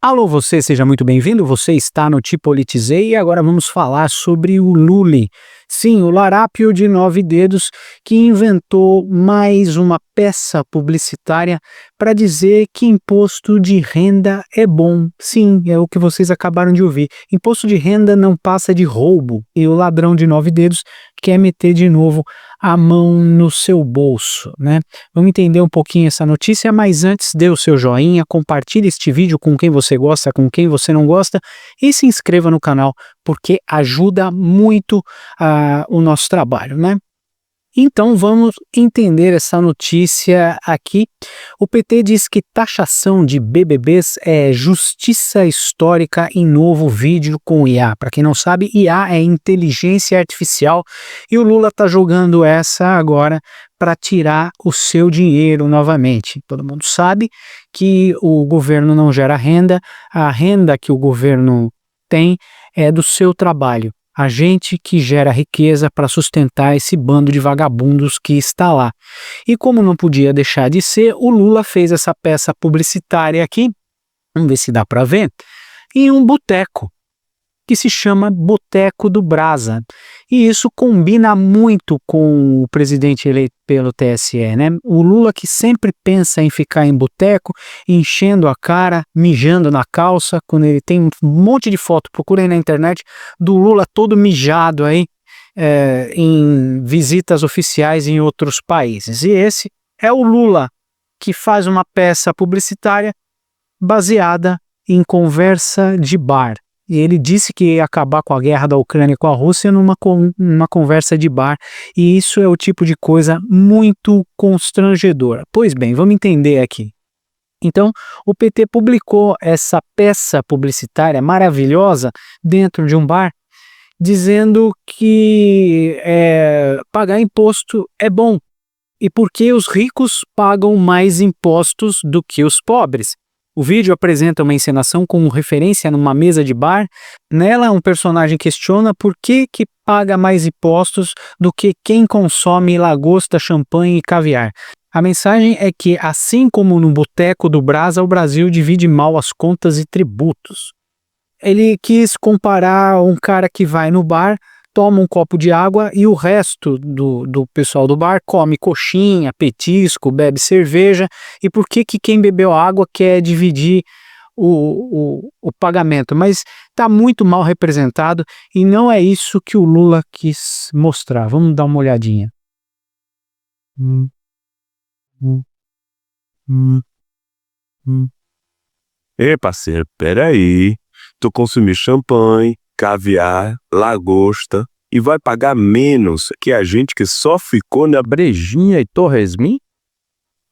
Alô, você, seja muito bem-vindo. Você está no Te Politizei e agora vamos falar sobre o Lully. Sim, o larápio de 9 dedos que inventou mais uma peça publicitária para dizer que imposto de renda é bom. Sim, é o que vocês acabaram de ouvir. Imposto de renda não passa de roubo e o ladrão de 9 dedos quer meter de novo a mão no seu bolso, né? Vamos entender um pouquinho essa notícia, mas antes dê o seu joinha, compartilhe este vídeo com quem você gosta, com quem você não gosta e se inscreva no canal, porque ajuda muito o nosso trabalho, né? Então vamos entender essa notícia aqui. O PT diz que taxação de BBBs é justiça histórica em novo vídeo com IA. Para quem não sabe, IA é inteligência artificial e o Lula está jogando essa agora para tirar o seu dinheiro novamente. Todo mundo sabe que o governo não gera renda, a renda que o governo tem é do seu trabalho. A gente que gera riqueza para sustentar esse bando de vagabundos que está lá. E como não podia deixar de ser, o Lula fez essa peça publicitária aqui, vamos ver se dá para ver, em um boteco, que se chama Boteco do Brasa. E isso combina muito com o presidente eleito pelo TSE, né? O Lula que sempre pensa em ficar em boteco, enchendo a cara, mijando na calça, quando ele tem um monte de foto, procurem na internet, do Lula todo mijado aí, em visitas oficiais em outros países. E esse é o Lula que faz uma peça publicitária baseada em conversa de bar. E ele disse que ia acabar com a guerra da Ucrânia com a Rússia numa conversa de bar. E isso é o tipo de coisa muito constrangedora. Pois bem, vamos entender aqui. Então, o PT publicou essa peça publicitária maravilhosa dentro de um bar, dizendo que pagar imposto é bom. E porque os ricos pagam mais impostos do que os pobres. O vídeo apresenta uma encenação com referência numa mesa de bar. Nela, um personagem questiona por que paga mais impostos do que quem consome lagosta, champanhe e caviar. A mensagem é que, assim como no Boteco do Brasa, o Brasil divide mal as contas e tributos. Ele quis comparar um cara que vai no bar, toma um copo de água e o resto do pessoal do bar come coxinha, petisco, bebe cerveja. E por que quem bebeu água quer dividir o pagamento? Mas está muito mal representado e não é isso que o Lula quis mostrar. Vamos dar uma olhadinha. Ei, parceiro, peraí. Tu consumir champanhe, caviar, lagosta e vai pagar menos que a gente que só ficou na brejinha e torresmin?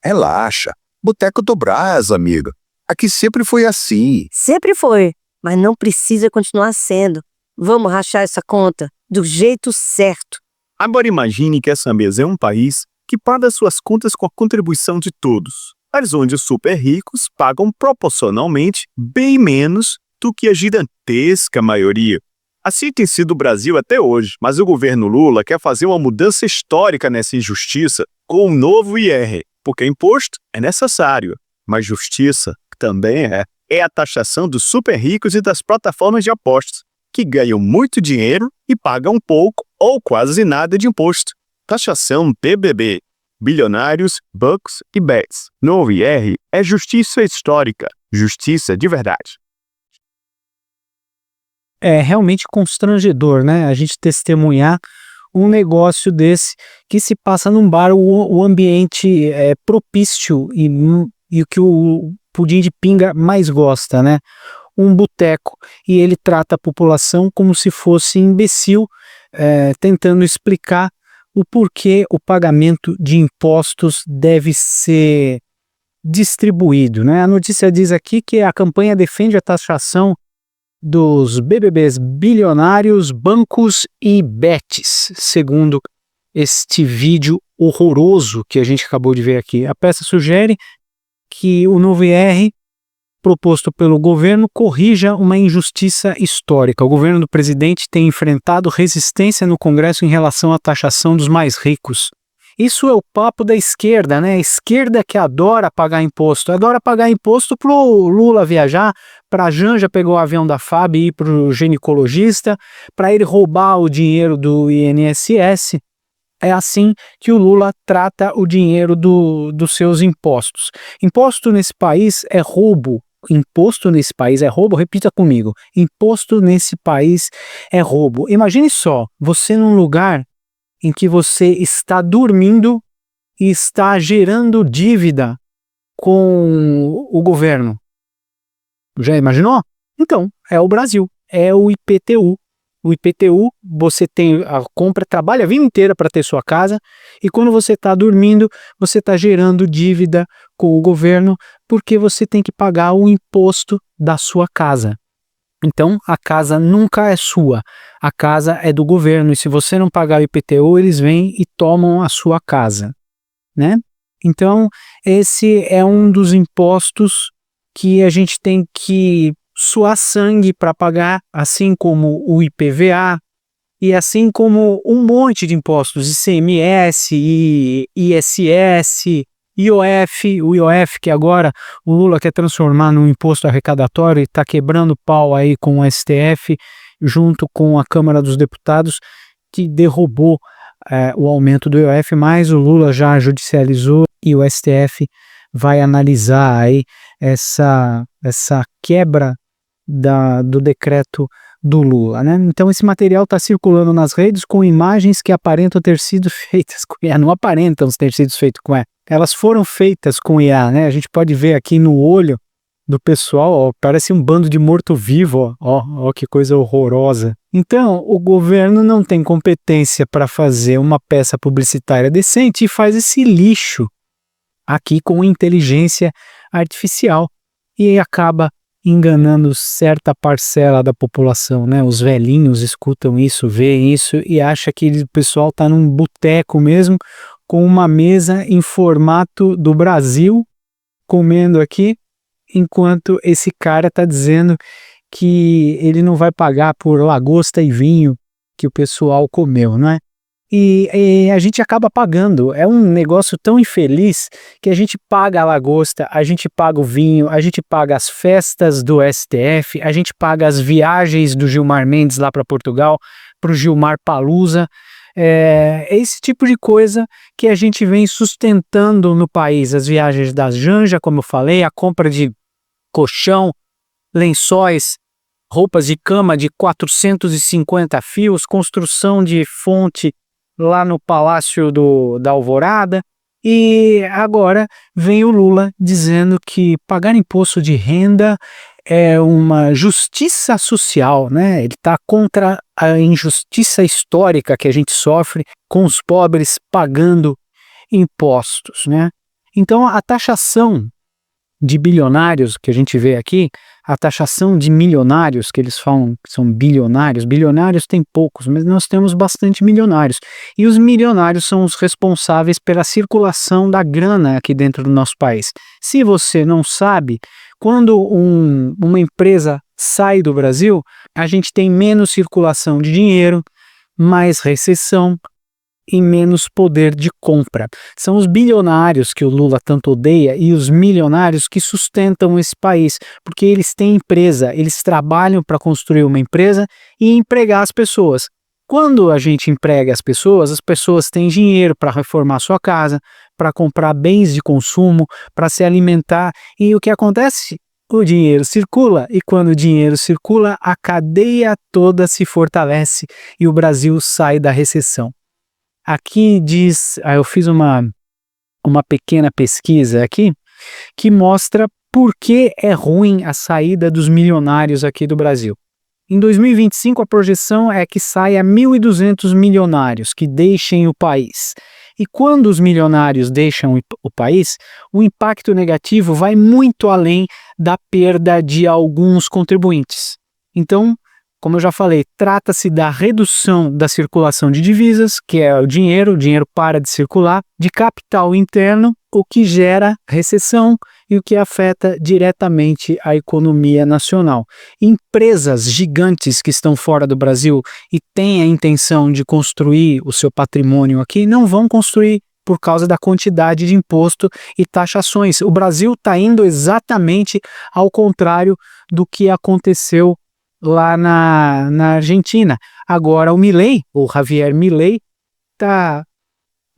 Relaxa. Boteco do Brás, amiga. Aqui sempre foi assim. Sempre foi, mas não precisa continuar sendo. Vamos rachar essa conta do jeito certo. Agora imagine que essa mesa é um país que paga suas contas com a contribuição de todos, mas onde os super ricos pagam proporcionalmente bem menos do que a gigantesca maioria. Assim tem sido o Brasil até hoje, mas o governo Lula quer fazer uma mudança histórica nessa injustiça com um novo IR, porque imposto é necessário, mas justiça também é a taxação dos super ricos e das plataformas de apostas, que ganham muito dinheiro e pagam pouco ou quase nada de imposto. Taxação BBB, bilionários, bucks e bets. Novo IR é justiça histórica, justiça de verdade. É realmente constrangedor, né? A gente testemunhar um negócio desse que se passa num bar, o ambiente é propício e o que o pudim de pinga mais gosta, né? Um boteco, e ele trata a população como se fosse imbecil, tentando explicar o porquê o pagamento de impostos deve ser distribuído, né? A notícia diz aqui que a campanha defende a taxação dos BBBs bilionários, bancos e bets, segundo este vídeo horroroso que a gente acabou de ver aqui. A peça sugere que o novo IR proposto pelo governo corrija uma injustiça histórica. O governo do presidente tem enfrentado resistência no Congresso em relação à taxação dos mais ricos. Isso é o papo da esquerda, né? A esquerda que adora pagar imposto pro Lula viajar, pra Janja pegar o avião da FAB e ir pro ginecologista, para ele roubar o dinheiro do INSS. É assim que o Lula trata o dinheiro dos seus impostos. Imposto nesse país é roubo. Imposto nesse país é roubo, repita comigo. Imposto nesse país é roubo. Imagine só, você num lugar em que você está dormindo e está gerando dívida com o governo. Já imaginou? Então, é o Brasil, é o IPTU. O IPTU, você trabalha a vida inteira para ter sua casa, e quando você está dormindo, você está gerando dívida com o governo, porque você tem que pagar o imposto da sua casa. Então, a casa nunca é sua, a casa é do governo, e se você não pagar o IPTU, eles vêm e tomam a sua casa, né? Então, esse é um dos impostos que a gente tem que suar sangue para pagar, assim como o IPVA, e assim como um monte de impostos, ICMS, ISS, IOF, o IOF que agora o Lula quer transformar num imposto arrecadatório e está quebrando pau aí com o STF, junto com a Câmara dos Deputados, que derrubou o aumento do IOF, mas o Lula já judicializou e o STF vai analisar aí essa quebra do decreto do Lula, né? Então esse material está circulando nas redes com imagens que aparentam ter sido feitas com IA. Não aparentam ter sido feitas com IA. Elas foram feitas com IA, né? A gente pode ver aqui no olho do pessoal, ó, parece um bando de morto-vivo, ó, que coisa horrorosa. Então, o governo não tem competência para fazer uma peça publicitária decente e faz esse lixo aqui com inteligência artificial e acaba enganando certa parcela da população, né? Os velhinhos escutam isso, veem isso e acham que o pessoal está num boteco mesmo, com uma mesa em formato do Brasil, comendo aqui, enquanto esse cara está dizendo que ele não vai pagar por lagosta e vinho que o pessoal comeu, não é? E a gente acaba pagando, é um negócio tão infeliz que a gente paga a lagosta, a gente paga o vinho, a gente paga as festas do STF, a gente paga as viagens do Gilmar Mendes lá para Portugal, para o Gilmar Palusa, é esse tipo de coisa que a gente vem sustentando no país, as viagens da Janja, como eu falei, a compra de colchão, lençóis, roupas de cama de 450 fios, construção de fonte lá no Palácio da Alvorada, e agora vem o Lula dizendo que pagar imposto de renda é uma justiça social, né? Ele está contra a injustiça histórica que a gente sofre com os pobres pagando impostos, né? Então a taxação de bilionários que a gente vê aqui, a taxação de milionários, que eles falam que são bilionários tem poucos, mas nós temos bastante milionários. E os milionários são os responsáveis pela circulação da grana aqui dentro do nosso país. Se você não sabe, quando uma empresa sai do Brasil, a gente tem menos circulação de dinheiro, mais recessão e menos poder de compra. São os bilionários que o Lula tanto odeia e os milionários que sustentam esse país, porque eles têm empresa, eles trabalham para construir uma empresa e empregar as pessoas. Quando a gente emprega as pessoas têm dinheiro para reformar sua casa, para comprar bens de consumo, para se alimentar, e o que acontece? O dinheiro circula, e quando o dinheiro circula, a cadeia toda se fortalece e o Brasil sai da recessão. Aqui diz, eu fiz uma pequena pesquisa aqui, que mostra por que é ruim a saída dos milionários aqui do Brasil. Em 2025, a projeção é que saia 1.200 milionários que deixem o país. E quando os milionários deixam o país, o impacto negativo vai muito além da perda de alguns contribuintes. Então, como eu já falei, trata-se da redução da circulação de divisas, que é o dinheiro para de circular, de capital interno, o que gera recessão e o que afeta diretamente a economia nacional. Empresas gigantes que estão fora do Brasil e têm a intenção de construir o seu patrimônio aqui, não vão construir por causa da quantidade de imposto e taxações. O Brasil está indo exatamente ao contrário do que aconteceu lá na Argentina. Agora o Javier Milei, está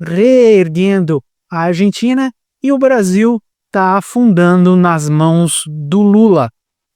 reerguendo a Argentina e o Brasil está afundando nas mãos do Lula.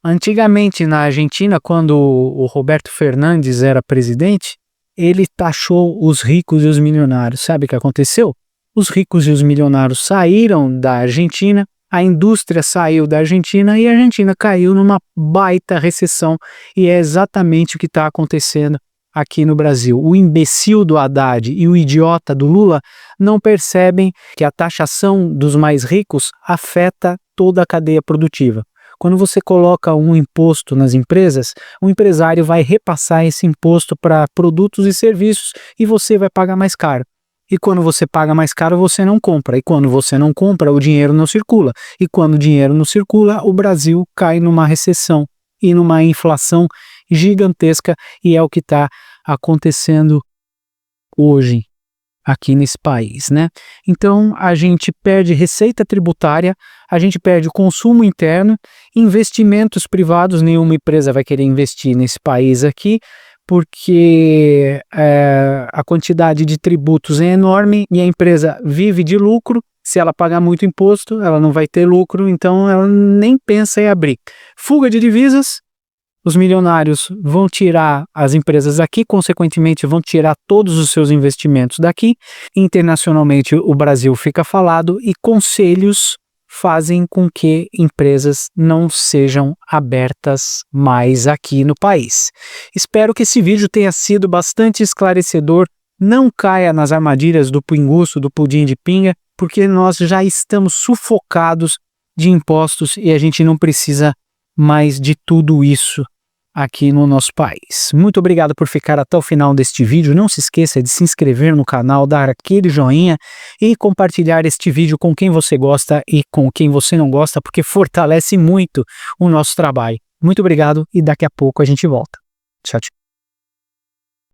Antigamente, na Argentina, quando o Roberto Fernandes era presidente, ele taxou os ricos e os milionários. Sabe o que aconteceu? Os ricos e os milionários saíram da Argentina, a indústria saiu da Argentina e a Argentina caiu numa baita recessão. E é exatamente o que está acontecendo aqui no Brasil. O imbecil do Haddad e o idiota do Lula não percebem que a taxação dos mais ricos afeta toda a cadeia produtiva. Quando você coloca um imposto nas empresas, o empresário vai repassar esse imposto para produtos e serviços e você vai pagar mais caro. E quando você paga mais caro, você não compra. E quando você não compra, o dinheiro não circula. E quando o dinheiro não circula, o Brasil cai numa recessão e numa inflação gigantesca, e é o que está acontecendo hoje aqui nesse país, né? Então a gente perde receita tributária, a gente perde consumo interno, investimentos privados, nenhuma empresa vai querer investir nesse país aqui, porque a quantidade de tributos é enorme e a empresa vive de lucro. Se ela pagar muito imposto, ela não vai ter lucro, então ela nem pensa em abrir. Fuga de divisas, os milionários vão tirar as empresas daqui, consequentemente vão tirar todos os seus investimentos daqui. Internacionalmente o Brasil fica falado e conselhos fazem com que empresas não sejam abertas mais aqui no país. Espero que esse vídeo tenha sido bastante esclarecedor. Não caia nas armadilhas do pinguço, do pudim de pinga, porque nós já estamos sufocados de impostos e a gente não precisa mais de tudo isso aqui no nosso país. Muito obrigado por ficar até o final deste vídeo. Não se esqueça de se inscrever no canal, dar aquele joinha e compartilhar este vídeo com quem você gosta e com quem você não gosta, porque fortalece muito o nosso trabalho. Muito obrigado e daqui a pouco a gente volta. Tchau, tchau.